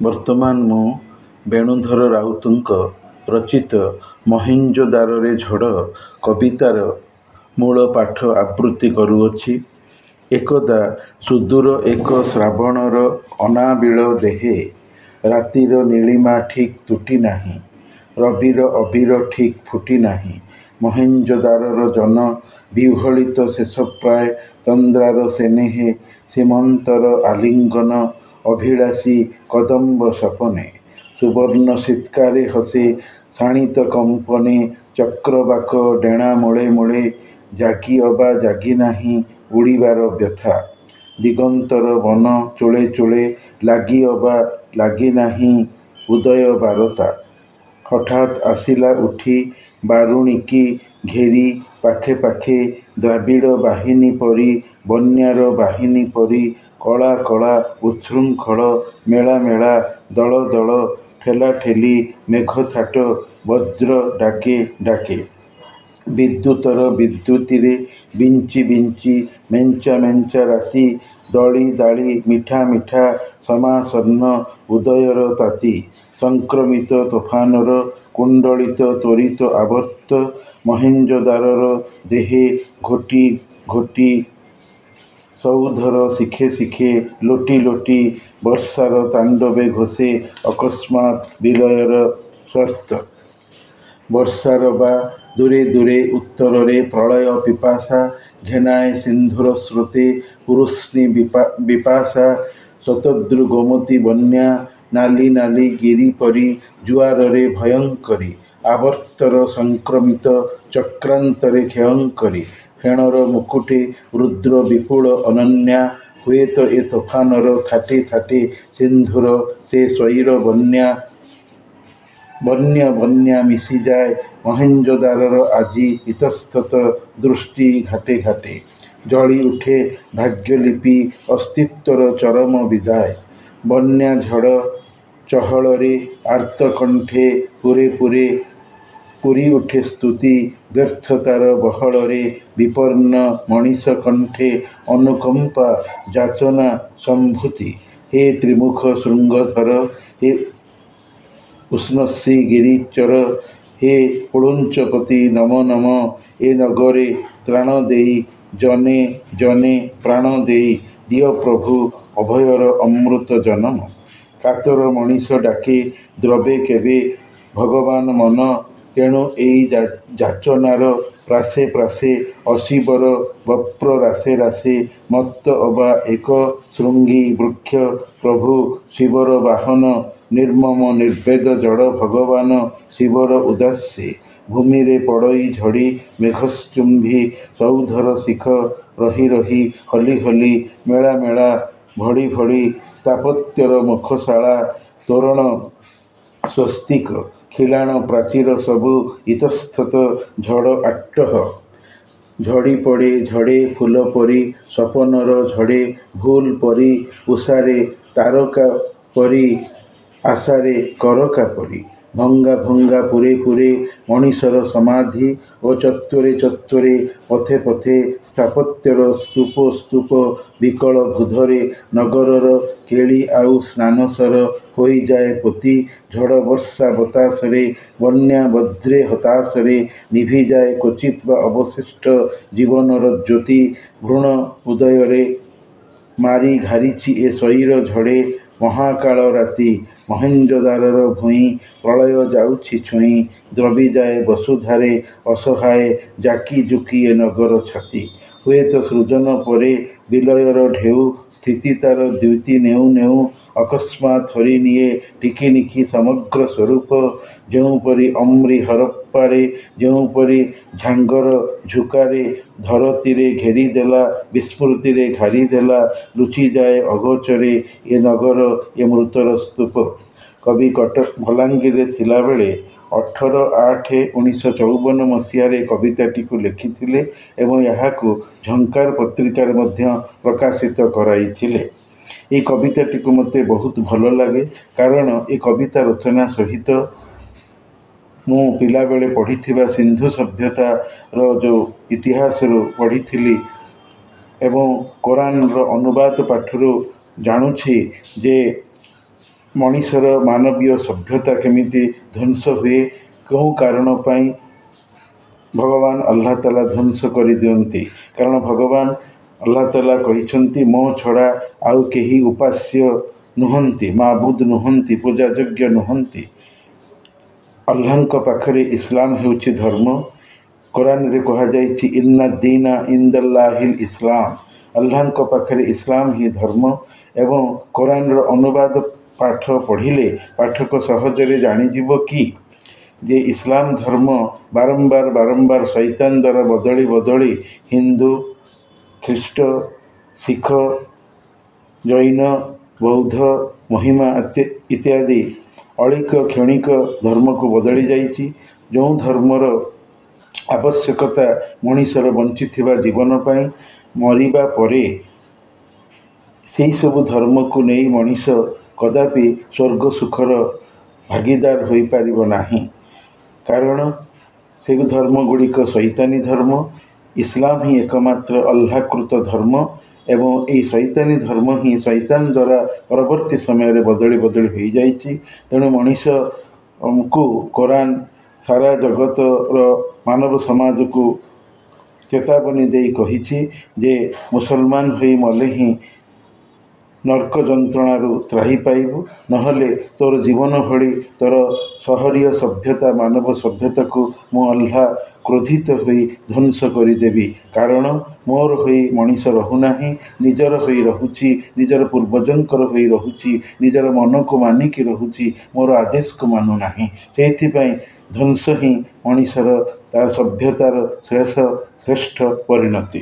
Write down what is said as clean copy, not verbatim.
ବର୍ତ୍ତମାନ ମୁଁ ବେଣୁଧର ରାଉତଙ୍କ ରଚିତ ମହେଞ୍ଜୋଦାରୋରେ ଝଡ଼ କବିତାର ମୂଳ ପାଠ ଆବୃତ୍ତି କରୁଅଛି। ଏକଦା ସୁଦୂର ଏକ ଶ୍ରାବଣର ଅନାବିଳ ଦେହେ, ରାତିର ନୀଳିମା ଠିକ୍ ତୁଟି ନାହିଁ, ରବିର ଅବିର ଠିକ୍ ଫୁଟି ନାହିଁ। ମହେଞ୍ଜୋଦାରୋର ଜନ ବିହ୍ୱଳିତ ଶେଷପ୍ରାୟ ତନ୍ଦ୍ରାର ସେନେହେ, ସୀମନ୍ତର ଆଲିଙ୍ଗନ ଅଭିଳାଷୀ କଦମ୍ବ ସପନେ। ସୁବର୍ଣ୍ଣ ଶୀତ୍କାରେ ହସେ ଶାଣିତ କମ୍ପନେ, ଚକ୍ରବାକ ଡେଣା ମୂଳେ ମୂଳେ, ଜାଗି ଅବା ଜାଗି ନାହିଁ ଉଡ଼ିବାର ବ୍ୟଥା। ଦିଗନ୍ତର ବନ ଚୂଳେ ଚୂଳେ, ଲାଗି ଅବା ଲାଗି ନାହିଁ ଉଦୟ ବାରତା। ହଠାତ୍ ଆସିଲା ଉଠି ବାରୁଣିକି ଘେରି ପାଖେ ପାଖେ, ଦ୍ରାବିଡ଼ ବାହିନୀ ପରି ବନ୍ୟାର ବାହିନୀ ପରି, କଳା କଳା ଉଚ୍ଛୃଙ୍ଖଳ ମେଳା ମେଳା, ଦଳ ଦଳ, ଠେଲା ଠେଲି, ମେଘଛାଟ ବଜ୍ର ଡାକେ ଡାକେ। ବିଦ୍ୟୁତର ବିଦ୍ୟୁତିରେ ବିଞ୍ଚି ବିଞ୍ଚି, ମେଞ୍ଚା ମେଞ୍ଚା ରାତି, ଦଳି ଦାଳି ମିଠା ମିଠା ସମାସନ୍ନ ଉଦୟର ତାତି। ସଂକ୍ରମିତ ତୋଫାନର କୁଣ୍ଡଳିତ ତ୍ୱରିତ ଆବର୍ତ୍ତ ମହେଞ୍ଜୋଦାରୋର ଦେହେ, ଘୋଟି ଘୋଟି ସୌଧର ଶିଖେ ଶିଖେ, ଲୋଟି ଲୋଟି ବର୍ଷାର ତାଣ୍ଡବେ ଘୋଷେ ଅକସ୍ମାତ୍ ବିଲୟର ସ୍ୱର୍ତ। ବର୍ଷାର ବା ଦୂରେ ଦୂରେ ଉତ୍ତରରେ ପ୍ରଳୟ ପିପାସା, ଘେନାଏ ସିନ୍ଧୁର ସ୍ରୋତେ ପୁରୁଷ୍ଣୀ ବିପାଶା। ଶତଦ୍ରୁ ଗୋମତୀ ବନ୍ୟା, ନାଲି ନାଲି ଗିରି ପରି, ଜୁଆରରେ ଭୟଙ୍କରୀ। ଆବର୍ତ୍ତର ସଂକ୍ରମିତ ଚକ୍ରାନ୍ତରେ କ୍ଷୟଙ୍କରୀ। ଫେଣର ମୁକୁଟେ ରୁଦ୍ର ବିପୁଳ ଅନନ୍ୟା, ହୁଏତ ଏ ତୋଫାନର ଥାଟେ ଥାଟେ ସିନ୍ଧୁର ସେ ସ୍ୱୈର ବନ୍ୟା। ବନ୍ୟ ବନ୍ୟା ମିଶିଯାଏ ମହେଞ୍ଜୋଦାରୋର ଆଜି ଇତସ୍ତତ ଦୃଷ୍ଟି ଘାଟେ ଘାଟେ। ଜଳି ଉଠେ ଭାଗ୍ୟଲିପି ଅସ୍ତିତ୍ୱର ଚରମ ବିଦାୟ। ବନ୍ୟା ଝଡ଼ ଚହଳରେ ଆର୍ତ୍ତ କଣ୍ଠେ ପୁରେ ପୁରେ, ପୂରି ଉଠେ ସ୍ତୁତି ବ୍ୟର୍ଥତାର ବହଳରେ। ବିପନ୍ନ ମଣିଷ କଣ୍ଠେ ଅନୁକମ୍ପା ଯାଚନା ସମ୍ଭୂତି। ହେ ତ୍ରିମୁଖ ଶୃଙ୍ଗଧର, ହେ ଉଷ୍ଣଶ୍ରୀ ଗିରିଚର, ହେ ଉଳୁଞ୍ଚପତି ନମ ନମ। ଏ ନଗରେ ତ୍ରାଣ ଦେଇ, ଜନେ ଜନେ ପ୍ରାଣ ଦେଇ, ଦିଅ ପ୍ରଭୁ ଅଭୟର ଅମୃତ ଜନମ। କାତର ମଣିଷ ଡାକେ, ଦ୍ରବେ କେବେ ଭଗବାନ ମନ। ତେଣୁ ଏଇ ଯାଚନାର ପ୍ରାସେ ପ୍ରାସେ, ଅଶୀବର ବପ୍ର ରାସେ ରାସେ। ମତ୍ତ ଅବା ଏକ ଶୃଙ୍ଗୀ ବୃକ୍ଷ, ପ୍ରଭୁ ଶିବର ବାହନ। ନିର୍ମମ ନିର୍ବେଦ ଜଡ଼ ଭଗବାନ ଶିବର ଉଦାସୀ। ଭୂମିରେ ପଡ଼ଇ ଝଡ଼ି ମେଘଶ୍ଚୁମ୍ବୀ, ସୌଧର ଶିଖ ରହି ରହି, ହଲି ହଲି, ମେଳା ମେଳା, ଭଳି ଭଳି। ସ୍ଥାପତ୍ୟର ମୁଖଶାଳା, ତୋରଣ ସ୍ୱସ୍ତିକ, ଖିଲାଣ ପ୍ରାଚୀର ସବୁ ଇତସ୍ତତ ଝଡ଼ ଆଟ୍ଟହ। ଝଡ଼ି ପଡ଼େ ଝଡ଼େ ଫୁଲ ପରି, ସପନର ଝଡ଼େ ଭୁଲ ପରି, ଉଷାରେ ତାରକା ପରି, ଆଶାରେ କରକା ପରି। ଭଙ୍ଗା ଭଙ୍ଗା ପୁରେ ପୁରେ ମଣିଷର ସମାଧି, ଓ ଚତ୍ୱରେ ଚତ୍ୱରେ, ପଥେ ପଥେ ସ୍ଥାପତ୍ୟର ସ୍ତୂପ ସ୍ତୂପ। ବିକଳ ବୃଦ୍ଧରେ ନଗରର କେଳି ଆଉ ସ୍ନାନସର ହୋଇଯାଏ ପୋତି। ଝଡ଼ ବର୍ଷା ବତାସରେ, ବନ୍ୟା ବଜ୍ରେ ହତାଶରେ, ନିଭିଯାଏ କ୍ୱଚିତ୍ ବା ଅବଶିଷ୍ଟ ଜୀବନର ଜ୍ୟୋତି। ଭ୍ରୂଣ ଉଦୟରେ ମାରି ଘାରିଛି ଏ ସ୍ୱୈର ଝଡ଼େ, ମହାକାଳ ରାତି। ମହେଞ୍ଜୋଦାରୋର ଭୂଇଁ ପ୍ରଳୟ ଯାଉଛି ଛୁଇଁ, ଦ୍ରବିଯାଏ ବସୁଧାରେ ଅସହାୟ ଜାକି ଜୁକି ଏ ନଗର ଛାତି। ହୁଏତ ସୃଜନ ପରେ ବିଲୟର ଢେଉ, ସ୍ଥିତି ତାର ଦ୍ୟୁତି ନେଉ ନେଉ, ଅକସ୍ମାତ୍ ହରିନିଏ ଟିକିନିଖି ସମଗ୍ର ସ୍ୱରୂପ। ଯେଉଁପରି ଅମ୍ରି ହରପ୍ପାରେ, ଯେଉଁପରି ଝାଙ୍ଗର ଝୁକାରେ, ଧରତୀରେ ଘେରିଦେଲା, ବିସ୍ମୃତିରେ ଘାରିଦେଲା। ଲୁଚିଯାଏ ଅଗୋଚରେ ଏ ନଗର, ଏ ମୃତର ସ୍ତୂପ। କବି ବଲାଙ୍ଗୀରରେ ଥିଲାବେଳେ 18/8/1954 ମସିହାରେ କବିତାଟିକୁ ଲେଖିଥିଲେ ଏବଂ ଏହାକୁ ଝଙ୍କାର ପତ୍ରିକାରେ ମଧ୍ୟ ପ୍ରକାଶିତ କରାଇଥିଲେ। ଏହି କବିତାଟିକୁ ମୋତେ ବହୁତ ଭଲ ଲାଗେ, କାରଣ ଏ କବିତା ରଚନା ସହିତ ମୁଁ ପିଲାବେଳେ ପଢ଼ିଥିବା ସିନ୍ଧୁ ସଭ୍ୟତାର ଯେଉଁ ଇତିହାସରୁ ପଢ଼ିଥିଲି ଏବଂ କୋରାନର ଅନୁବାଦ ପାଠରୁ ଜାଣୁଛି ଯେ ମଣିଷର ମାନବୀୟ ସଭ୍ୟତା କେମିତି ଧ୍ୱଂସ ହୁଏ, କେଉଁ କାରଣ ପାଇଁ ଭଗବାନ ଆଲ୍ଲାହ ତାଲା ଧ୍ୱଂସ କରିଦିଅନ୍ତି। କାରଣ ଭଗବାନ ଆଲ୍ଲାହ ତାଲା କହିଛନ୍ତି, ମୋ ଛଡ଼ା ଆଉ କେହି ଉପାସ୍ୟ ନୁହନ୍ତି, ମାବୁଦ ନୁହନ୍ତି, ପୂଜାଯୋଗ୍ୟ ନୁହନ୍ତି। ଆଲ୍ଲାହଙ୍କ ପାଖରେ ଇସଲାମ ହେଉଛି ଧର୍ମ। କୋରାନରେ କୁହାଯାଇଛି, ଇନ୍ନା ଦୀନା ଇନ୍ଦାଲ୍ଲାହିଲ୍ ଇସଲାମ। ଆଲ୍ଲାହଙ୍କ ପାଖରେ ଇସଲାମ ହିଁ ଧର୍ମ। ଏବଂ କୋରାନର ଅନୁବାଦ ପାଠ ପଢ଼ିଲେ ପାଠକ ସହଜରେ ଜାଣିଯିବ କି ଯେ ଇସଲାମ ଧର୍ମ ବାରମ୍ବାର ଶୈତାନ ଦ୍ୱାରା ବଦଳି ହିନ୍ଦୁ, ଖ୍ରୀଷ୍ଟ, ଶିଖ, ଜୈନ, ବୌଦ୍ଧ, ମହିମା ଇତ୍ୟାଦି ଅଳିକ କ୍ଷଣିକ ଧର୍ମକୁ ବଦଳି ଯାଇଛି। ଯେଉଁ ଧର୍ମର ଆବଶ୍ୟକତା ମଣିଷର ବଞ୍ଚିଥିବା ଜୀବନ ପାଇଁ, ମରିବା ପରେ ସେହିସବୁ ଧର୍ମକୁ ନେଇ ମଣିଷ କଦାପି ସ୍ୱର୍ଗ ସୁଖର ଭାଗୀଦାର ହୋଇପାରିବ ନାହିଁ। କାରଣ ସେ ଧର୍ମଗୁଡ଼ିକ ଶୈତାନୀ ଧର୍ମ। ଇସଲାମ ହିଁ એકમાત્ર ଆଲ୍ଲାହକୃତ ଧର୍ମ ଏବଂ ଏହି ଶୈତାନୀ ଧର୍ମ ହିଁ ଶୈତାନ ଦ୍ୱାରା ପରବର୍ତ୍ତୀ ସମୟରେ ବଦଳି ହୋଇଯାଇଛି। ତେଣୁ ମଣିଷକୁ କୋରାନ ସାରା ଜଗତର ମାନବ ସମାଜକୁ ଚେତାବନୀ ଦେଇ କହିଛି ଯେ ମୁସଲମାନ ହୋଇ ମଲେ ହିଁ ନର୍କ ଯନ୍ତ୍ରଣାରୁ ତ୍ରାହି ପାଇବୁ, ନହେଲେ ତୋର ଜୀବନ ଭଳି ତୋର ସହରୀୟ ସଭ୍ୟତା ମାନବ ସଭ୍ୟତାକୁ ମୁଁ ଆଲ୍ଲାହ କ୍ରୋଧିତ ହୋଇ ଧ୍ୱଂସ କରିଦେବି। କାରଣ ମୋର ହୋଇ ମଣିଷ ରହୁନାହିଁ, ନିଜର ହୋଇ ରହୁଛି, ନିଜର ପୂର୍ବଜଙ୍କର ହୋଇ ରହୁଛି, ନିଜର ମନକୁ ମାନିକି ରହୁଛି, ମୋର ଆଦେଶକୁ ମାନୁନାହିଁ। ସେଇଥିପାଇଁ ଧ୍ୱଂସ ହିଁ ମଣିଷର ତା ସଭ୍ୟତାର ଶ୍ରେଷ୍ଠ ପରିଣତି।